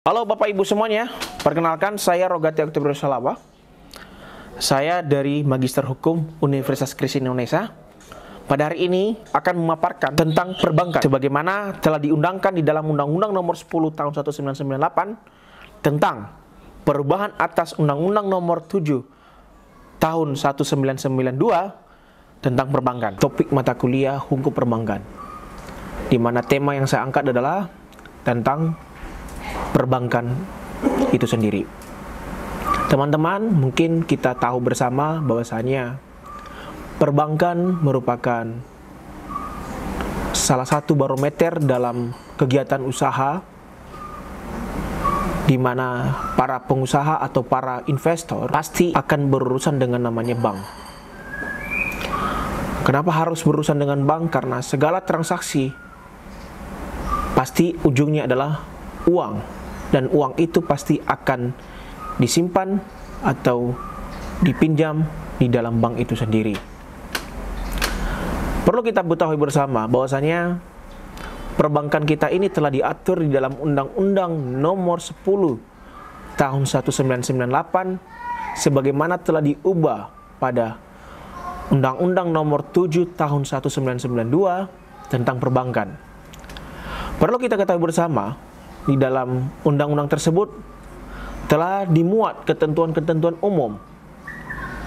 Halo Bapak Ibu semuanya, perkenalkan saya Rogati Oktober Salaba. Saya dari Magister Hukum Universitas Kristen Indonesia. Pada hari ini akan memaparkan tentang perbankan sebagaimana telah diundangkan di dalam Undang-Undang Nomor 10 Tahun 1998 tentang perubahan atas Undang-Undang Nomor 7 Tahun 1992 tentang perbankan. Topik mata kuliah Hukum Perbankan, di mana tema yang saya angkat adalah tentang perbankan itu sendiri. Teman-teman, mungkin kita tahu bersama bahwasanya perbankan merupakan salah satu barometer dalam kegiatan usaha, di mana para pengusaha atau para investor pasti akan berurusan dengan namanya bank. Kenapa harus berurusan dengan bank? Karena segala transaksi pasti ujungnya adalah uang, dan uang itu pasti akan disimpan atau dipinjam di dalam bank itu sendiri. Perlu kita ketahui bersama bahwasanya perbankan kita ini telah diatur di dalam Undang-Undang Nomor 10 Tahun 1998 sebagaimana telah diubah pada Undang-Undang Nomor 7 Tahun 1992 tentang perbankan. Perlu kita ketahui bersama, di dalam undang-undang tersebut telah dimuat ketentuan-ketentuan umum.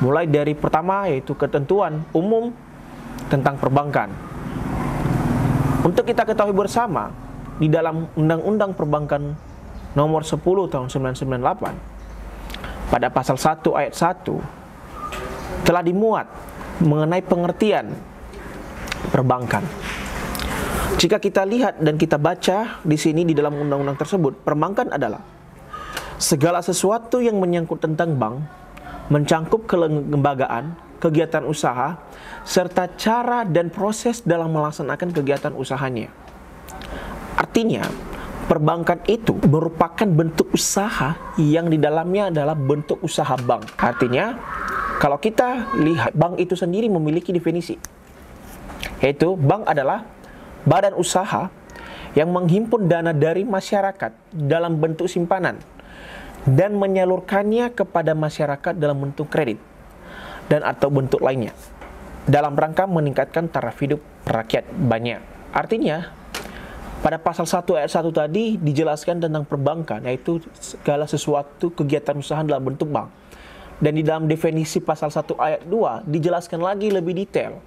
Mulai dari pertama yaitu ketentuan umum tentang perbankan. Untuk kita ketahui bersama, di dalam Undang-Undang Perbankan Nomor 10 Tahun 1998 pada pasal 1 ayat 1 telah dimuat mengenai pengertian perbankan. Jika kita lihat dan kita baca di sini di dalam undang-undang tersebut, perbankan adalah segala sesuatu yang menyangkut tentang bank, mencangkup kelembagaan, kegiatan usaha, serta cara dan proses dalam melaksanakan kegiatan usahanya. Artinya, perbankan itu merupakan bentuk usaha yang di dalamnya adalah bentuk usaha bank. Artinya, kalau kita lihat, bank itu sendiri memiliki definisi, yaitu bank adalah badan usaha yang menghimpun dana dari masyarakat dalam bentuk simpanan dan menyalurkannya kepada masyarakat dalam bentuk kredit dan atau bentuk lainnya dalam rangka meningkatkan taraf hidup rakyat banyak. Artinya, pada pasal 1 ayat 1 tadi dijelaskan tentang perbankan, yaitu segala sesuatu kegiatan usaha dalam bentuk bank. Dan di dalam definisi pasal 1 ayat 2 dijelaskan lagi lebih detail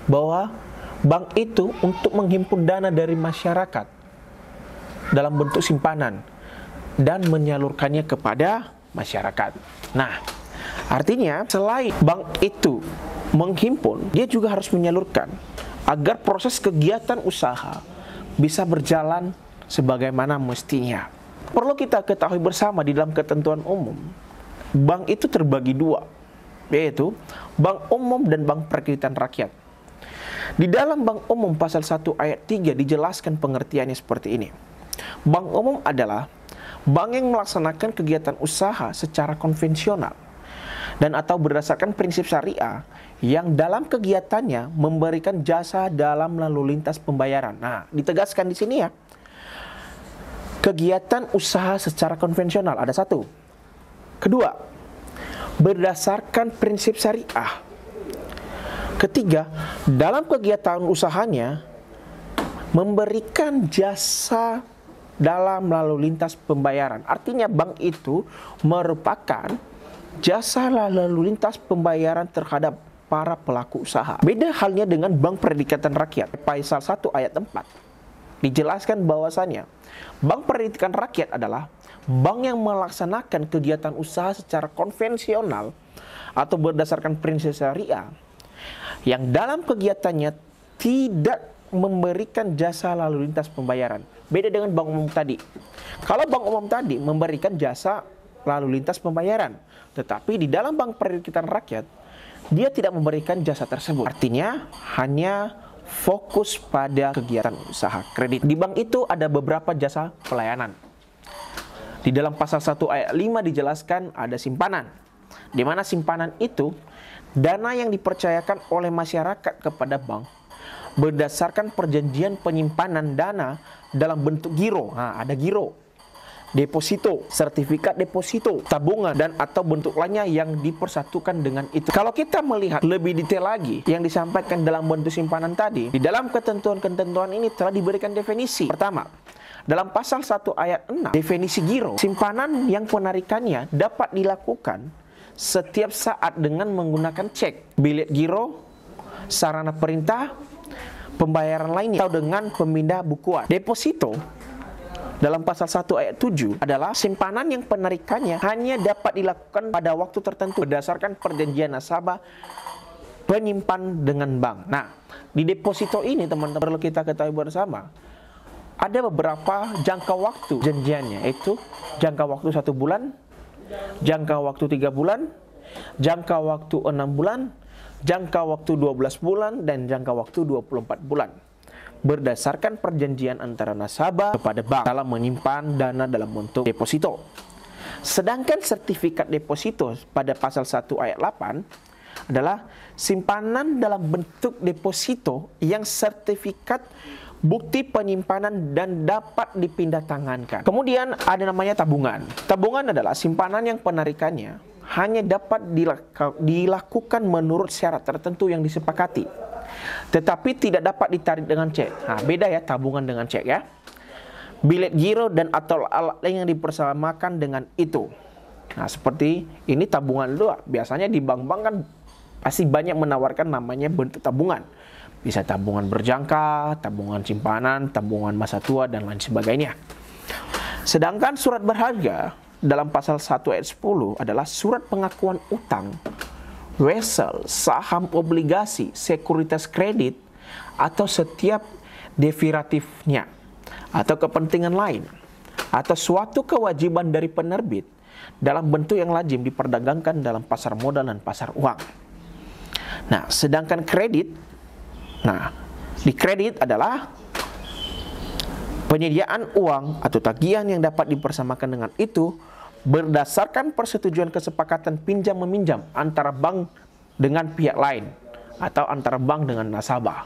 bahwa bank itu untuk menghimpun dana dari masyarakat dalam bentuk simpanan dan menyalurkannya kepada masyarakat. Nah, artinya selain bank itu menghimpun, dia juga harus menyalurkan agar proses kegiatan usaha bisa berjalan sebagaimana mestinya. Perlu kita ketahui bersama di dalam ketentuan umum, bank itu terbagi dua, yaitu bank umum dan bank perkreditan rakyat. Di dalam bank umum pasal 1 ayat 3 dijelaskan pengertiannya seperti ini. Bank umum adalah bank yang melaksanakan kegiatan usaha secara konvensional dan atau berdasarkan prinsip syariah yang dalam kegiatannya memberikan jasa dalam lalu lintas pembayaran. Nah, ditegaskan di sini ya. Kegiatan usaha secara konvensional ada satu. Kedua, berdasarkan prinsip syariah. Ketiga, dalam kegiatan usahanya memberikan jasa dalam lalu lintas pembayaran. Artinya bank itu merupakan jasa lalu lintas pembayaran terhadap para pelaku usaha. Beda halnya dengan bank perkreditan rakyat. Pasal 1 ayat 4 dijelaskan bahwasannya bank perkreditan rakyat adalah bank yang melaksanakan kegiatan usaha secara konvensional atau berdasarkan prinsip syariah yang dalam kegiatannya tidak memberikan jasa lalu lintas pembayaran. Beda dengan bank umum tadi. Kalau bank umum tadi memberikan jasa lalu lintas pembayaran, tetapi di dalam bank perkreditan rakyat dia tidak memberikan jasa tersebut. Artinya hanya fokus pada kegiatan usaha kredit. Di bank itu ada beberapa jasa pelayanan. Di dalam pasal 1 ayat 5 dijelaskan ada simpanan, di mana simpanan itu dana yang dipercayakan oleh masyarakat kepada bank berdasarkan perjanjian penyimpanan dana dalam bentuk giro. Nah, ada giro. deposito, sertifikat deposito, tabungan, dan atau bentuk lainnya yang dipersatukan dengan itu. Kalau kita melihat lebih detail lagi yang disampaikan dalam bentuk simpanan tadi, di dalam ketentuan-ketentuan ini telah diberikan definisi. Pertama, dalam pasal 1 ayat 6, definisi giro, simpanan yang penarikannya dapat dilakukan setiap saat dengan menggunakan cek, bilet giro, sarana perintah, pembayaran lainnya, atau dengan pemindah bukuan. Deposito dalam pasal 1 ayat 7 adalah simpanan yang penarikannya hanya dapat dilakukan pada waktu tertentu berdasarkan perjanjian nasabah penyimpan dengan bank. Nah, di deposito ini teman-teman perlu kita ketahui bersama, ada beberapa jangka waktu janjiannya, yaitu jangka waktu 1 bulan, jangka waktu 3 bulan, jangka waktu 6 bulan, jangka waktu 12 bulan, dan jangka waktu 24 bulan. Berdasarkan perjanjian antara nasabah kepada bank dalam menyimpan dana dalam bentuk deposito. Sedangkan sertifikat deposito pada pasal 1 ayat 8 adalah simpanan dalam bentuk deposito yang sertifikat bukti penyimpanan dan dapat dipindah tangankan. Kemudian ada namanya tabungan. Tabungan adalah simpanan yang penarikannya hanya dapat dilakukan menurut syarat tertentu yang disepakati, tetapi tidak dapat ditarik dengan cek. Nah, beda ya tabungan dengan cek ya. Bilet giro dan atau alat lain yang dipersamakan dengan itu. Nah, seperti ini tabungan dulu. Biasanya di bank-bank kan pasti banyak menawarkan namanya bentuk tabungan. Bisa tabungan berjangka, tabungan simpanan, tabungan masa tua, dan lain sebagainya. Sedangkan surat berharga dalam pasal 1 ayat 10 adalah surat pengakuan utang, wesel, saham obligasi, sekuritas kredit, atau setiap derivatifnya, atau kepentingan lain, atau suatu kewajiban dari penerbit dalam bentuk yang lazim diperdagangkan dalam pasar modal dan pasar uang. Nah, sedangkan kredit, di kredit adalah penyediaan uang atau tagihan yang dapat dipersamakan dengan itu berdasarkan persetujuan kesepakatan pinjam-meminjam antara bank dengan pihak lain atau antara bank dengan nasabah.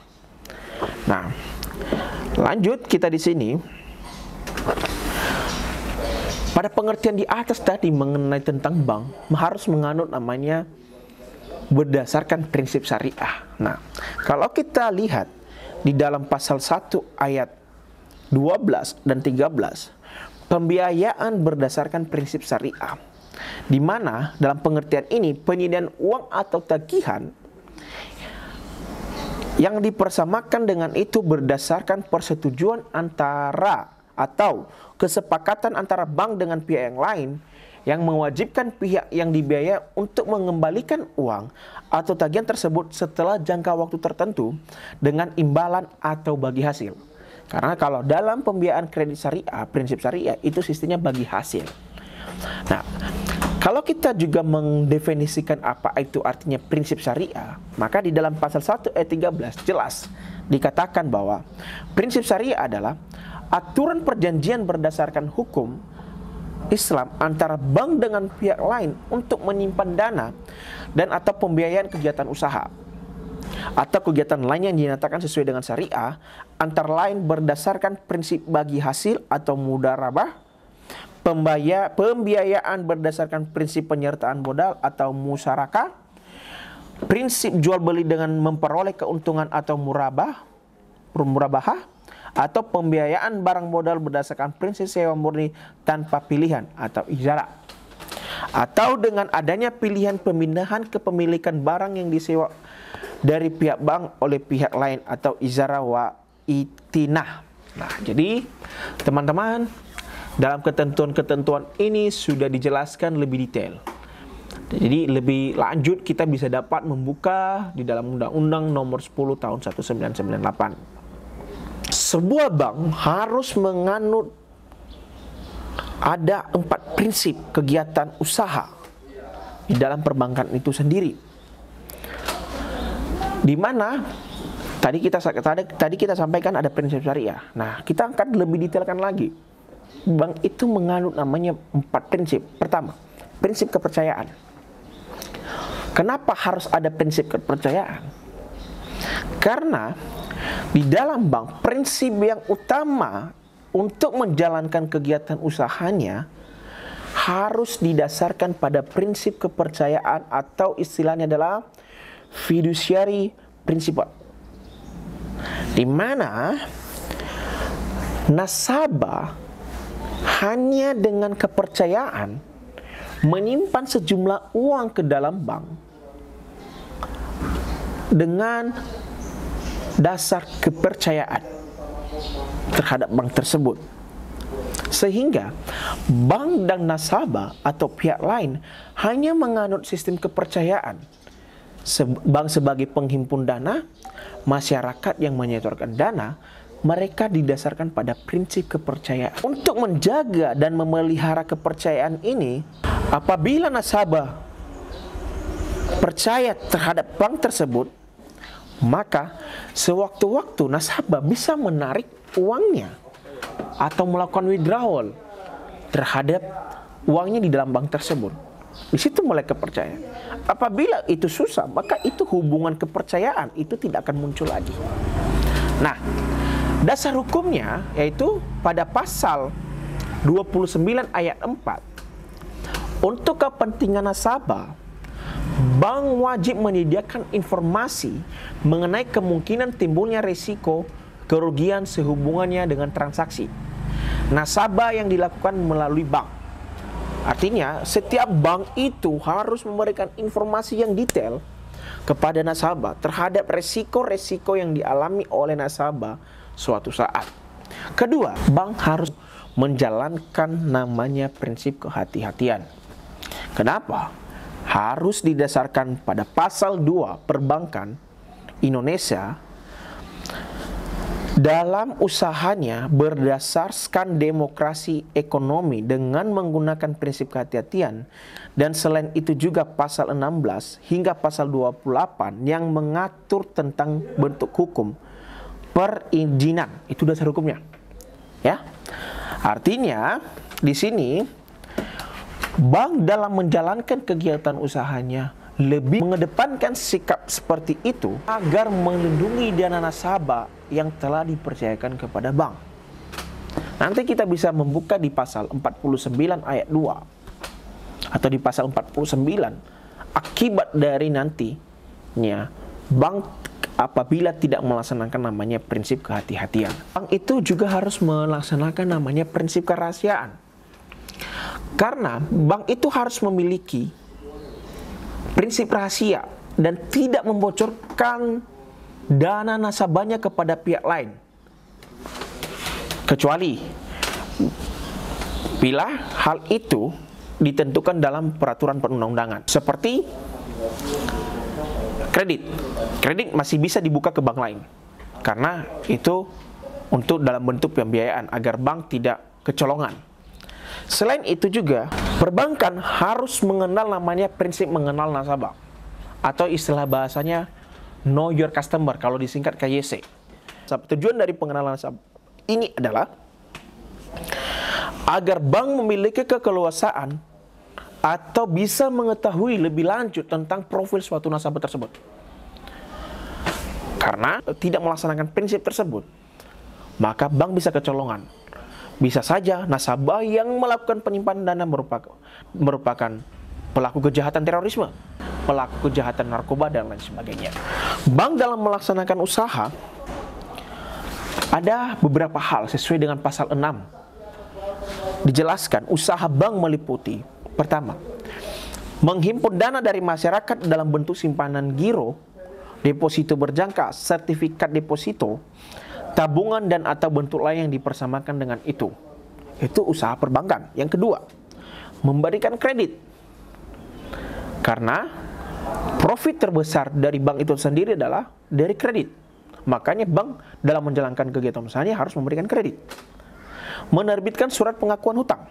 Nah, lanjut kita di sini. Pada pengertian di atas tadi mengenai tentang bank harus menganut namanya berdasarkan prinsip syariah. Nah, kalau kita lihat di dalam pasal 1 ayat 12 dan 13, pembiayaan berdasarkan prinsip syariah, di mana dalam pengertian ini penyediaan uang atau tagihan yang dipersamakan dengan itu berdasarkan persetujuan antara atau kesepakatan antara bank dengan pihak yang lain yang mewajibkan pihak yang dibiayai untuk mengembalikan uang atau tagihan tersebut setelah jangka waktu tertentu dengan imbalan atau bagi hasil. Karena kalau dalam pembiayaan kredit syariah, prinsip syariah itu sistemnya bagi hasil. Nah, kalau kita juga mendefinisikan apa itu artinya prinsip syariah, maka di dalam pasal 1 ayat 13 jelas dikatakan bahwa prinsip syariah adalah aturan perjanjian berdasarkan hukum Islam antara bank dengan pihak lain untuk menyimpan dana dan atau pembiayaan kegiatan usaha atau kegiatan lain yang dinyatakan sesuai dengan syariah, antara lain berdasarkan prinsip bagi hasil atau mudharabah, pembiayaan berdasarkan prinsip penyertaan modal atau musyarakah, prinsip jual beli dengan memperoleh keuntungan atau murabahah, atau pembiayaan barang modal berdasarkan prinsip sewa murni tanpa pilihan atau ijara, atau dengan adanya pilihan pemindahan kepemilikan barang yang disewa dari pihak bank oleh pihak lain atau ijara wa itinah. Nah, jadi teman-teman, dalam ketentuan-ketentuan ini sudah dijelaskan lebih detail. Jadi lebih lanjut kita bisa dapat membuka di dalam Undang-Undang Nomor 10 Tahun 1998. Sebuah bank harus menganut ada 4 prinsip kegiatan usaha di dalam perbankan itu sendiri. Di mana tadi kita sampaikan ada prinsip syariah. Nah, kita akan lebih detailkan lagi. Bank itu menganut namanya 4 prinsip. Pertama, prinsip kepercayaan. Kenapa harus ada prinsip kepercayaan? Karena di dalam bank prinsip yang utama untuk menjalankan kegiatan usahanya harus didasarkan pada prinsip kepercayaan atau istilahnya adalah fiduciary principle, di mana nasabah hanya dengan kepercayaan menyimpan sejumlah uang ke dalam bank dengan dasar kepercayaan terhadap bank tersebut, sehingga bank dan nasabah atau pihak lain hanya menganut sistem kepercayaan. Bank sebagai penghimpun dana, masyarakat yang menyetorkan dana, mereka didasarkan pada prinsip kepercayaan. Untuk menjaga dan memelihara kepercayaan ini, apabila nasabah percaya terhadap bank tersebut, maka sewaktu-waktu nasabah bisa menarik uangnya atau melakukan withdrawal terhadap uangnya di dalam bank tersebut. Di situ mulai kepercayaan. Apabila itu susah, maka itu hubungan kepercayaan itu tidak akan muncul lagi. Nah, dasar hukumnya yaitu pada pasal 29 ayat 4. Untuk kepentingan nasabah, bank wajib menyediakan informasi mengenai kemungkinan timbulnya risiko kerugian sehubungannya dengan transaksi nasabah yang dilakukan melalui bank. Artinya, setiap bank itu harus memberikan informasi yang detail kepada nasabah terhadap resiko-resiko yang dialami oleh nasabah suatu saat. Kedua, bank harus menjalankan namanya prinsip kehati-hatian. Kenapa? Harus didasarkan pada pasal 2 Perbankan Indonesia dalam usahanya berdasarkan demokrasi ekonomi dengan menggunakan prinsip kehati-hatian, dan selain itu juga pasal 16 hingga pasal 28 yang mengatur tentang bentuk hukum perizinan. Itu dasar hukumnya. Ya. Artinya di sini bank dalam menjalankan kegiatan usahanya lebih mengedepankan sikap seperti itu agar melindungi dana nasabah yang telah dipercayakan kepada bank. Nanti kita bisa membuka di pasal 49 ayat 2 atau di pasal 49 akibat dari nantinya bank apabila tidak melaksanakan namanya prinsip kehati-hatian. Bank itu juga harus melaksanakan namanya prinsip kerahasiaan. Karena bank itu harus memiliki prinsip rahasia dan tidak membocorkan dana nasabahnya kepada pihak lain, kecuali bila hal itu ditentukan dalam peraturan perundang-undangan. Seperti kredit masih bisa dibuka ke bank lain karena itu untuk dalam bentuk pembiayaan agar bank tidak kecolongan. Selain itu juga, perbankan harus mengenal namanya prinsip mengenal nasabah atau istilah bahasanya Know Your Customer, kalau disingkat KYC. Tujuan dari pengenalan nasabah ini adalah agar bank memiliki keleluasaan atau bisa mengetahui lebih lanjut tentang profil suatu nasabah tersebut. Karena tidak melaksanakan prinsip tersebut, maka bank bisa kecolongan. Bisa saja nasabah yang melakukan penyimpanan dana merupakan pelaku kejahatan terorisme, pelaku kejahatan narkoba, dan lain sebagainya. Bank dalam melaksanakan usaha ada beberapa hal sesuai dengan pasal 6. Dijelaskan usaha bank meliputi: pertama, menghimpun dana dari masyarakat dalam bentuk simpanan giro, deposito berjangka, sertifikat deposito, tabungan, dan atau bentuk lain yang dipersamakan dengan itu. Itu usaha perbankan. Yang kedua, memberikan kredit. Karena profit terbesar dari bank itu sendiri adalah dari kredit. Makanya bank dalam menjalankan kegiatan usahanya harus memberikan kredit. Menerbitkan surat pengakuan hutang.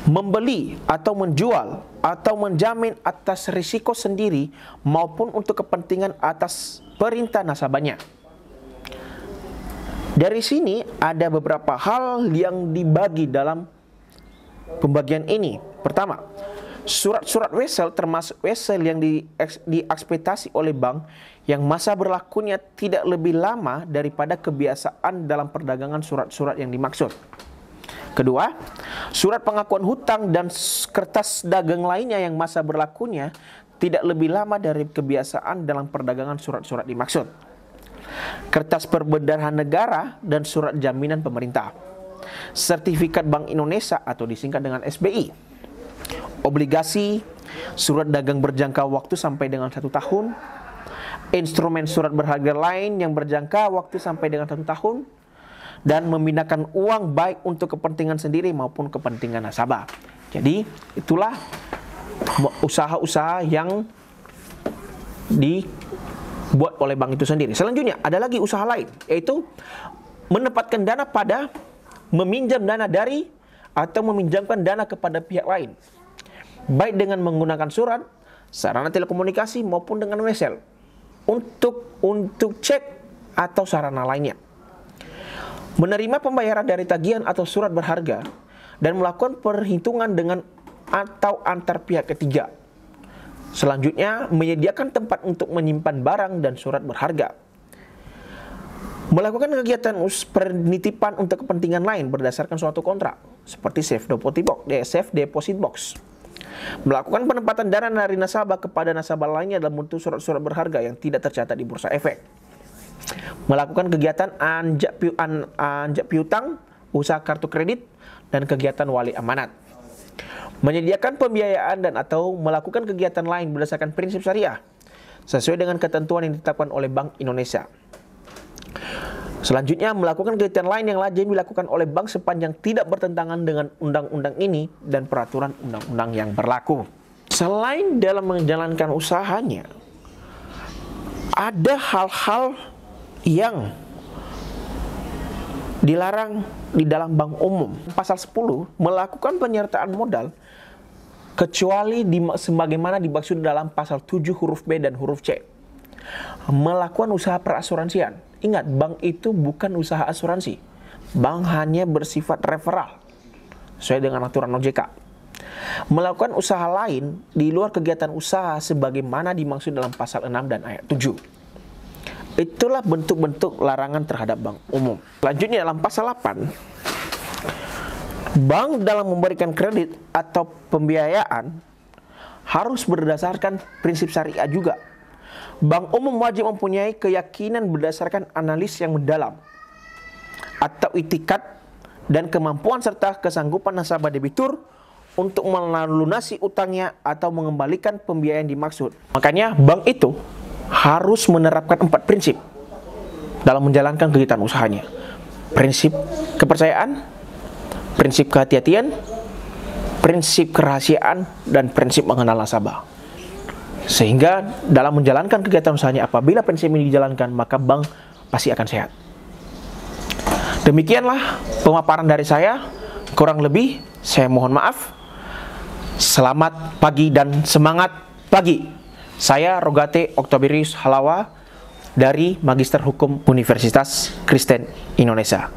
Membeli atau menjual atau menjamin atas risiko sendiri maupun untuk kepentingan atas perintah nasabahnya. Dari sini ada beberapa hal yang dibagi dalam pembagian ini. Pertama, Surat-surat wesel termasuk wesel yang diekspektasi oleh bank yang masa berlakunya tidak lebih lama daripada kebiasaan dalam perdagangan surat-surat yang dimaksud. Kedua, surat pengakuan hutang dan kertas dagang lainnya yang masa berlakunya tidak lebih lama dari kebiasaan dalam perdagangan surat-surat dimaksud. Kertas perbendaharaan negara dan surat jaminan pemerintah. Sertifikat Bank Indonesia atau disingkat dengan SBI. Obligasi, surat dagang berjangka waktu sampai dengan 1 tahun. Instrumen surat berharga lain yang berjangka waktu sampai dengan 1 tahun. Dan memindahkan uang baik untuk kepentingan sendiri maupun kepentingan nasabah. Jadi itulah usaha-usaha yang dibuat oleh bank itu sendiri. Selanjutnya ada lagi usaha lain, yaitu menempatkan dana pada meminjam dana dari atau meminjamkan dana kepada pihak lain, baik dengan menggunakan surat, sarana telekomunikasi maupun dengan wesel untuk cek atau sarana lainnya. Menerima pembayaran dari tagihan atau surat berharga dan melakukan perhitungan dengan atau antar pihak ketiga. Selanjutnya, menyediakan tempat untuk menyimpan barang dan surat berharga. Melakukan kegiatan penitipan untuk kepentingan lain berdasarkan suatu kontrak, seperti safe deposit box. Melakukan penempatan dana dari nasabah kepada nasabah lainnya dalam bentuk surat-surat berharga yang tidak tercatat di bursa efek. Melakukan kegiatan anjak piutang, usaha kartu kredit, dan kegiatan wali amanat. Menyediakan pembiayaan dan atau melakukan kegiatan lain berdasarkan prinsip syariah sesuai dengan ketentuan yang ditetapkan oleh Bank Indonesia. Selanjutnya, melakukan kegiatan lain yang lazim dilakukan oleh bank sepanjang tidak bertentangan dengan undang-undang ini dan peraturan undang-undang yang berlaku. Selain dalam menjalankan usahanya, ada hal-hal yang dilarang di dalam bank umum. Pasal 10, melakukan penyertaan modal kecuali sebagaimana dimaksud dalam pasal 7 huruf B dan huruf C. Melakukan usaha perasuransian. Ingat, bank itu bukan usaha asuransi. Bank hanya bersifat referral sesuai dengan aturan OJK. Melakukan usaha lain di luar kegiatan usaha sebagaimana dimaksud dalam pasal 6 dan ayat 7. Itulah bentuk-bentuk larangan terhadap bank umum. Selanjutnya dalam pasal 8, bank dalam memberikan kredit atau pembiayaan harus berdasarkan prinsip syariah juga. Bank umum wajib mempunyai keyakinan berdasarkan analis yang mendalam atau itikat dan kemampuan serta kesanggupan nasabah debitur untuk melunasi utangnya atau mengembalikan pembiayaan dimaksud. Makanya bank itu harus menerapkan 4 prinsip dalam menjalankan kegiatan usahanya. Prinsip kepercayaan, prinsip kehati-hatian, prinsip kerahasiaan, dan prinsip mengenal nasabah. Sehingga dalam menjalankan kegiatan usahanya, apabila prinsip ini dijalankan, maka bank pasti akan sehat. Demikianlah pemaparan dari saya. Kurang lebih saya mohon maaf. Selamat pagi dan semangat pagi. Saya Rogate Octoberius Halawa dari Magister Hukum Universitas Kristen Indonesia.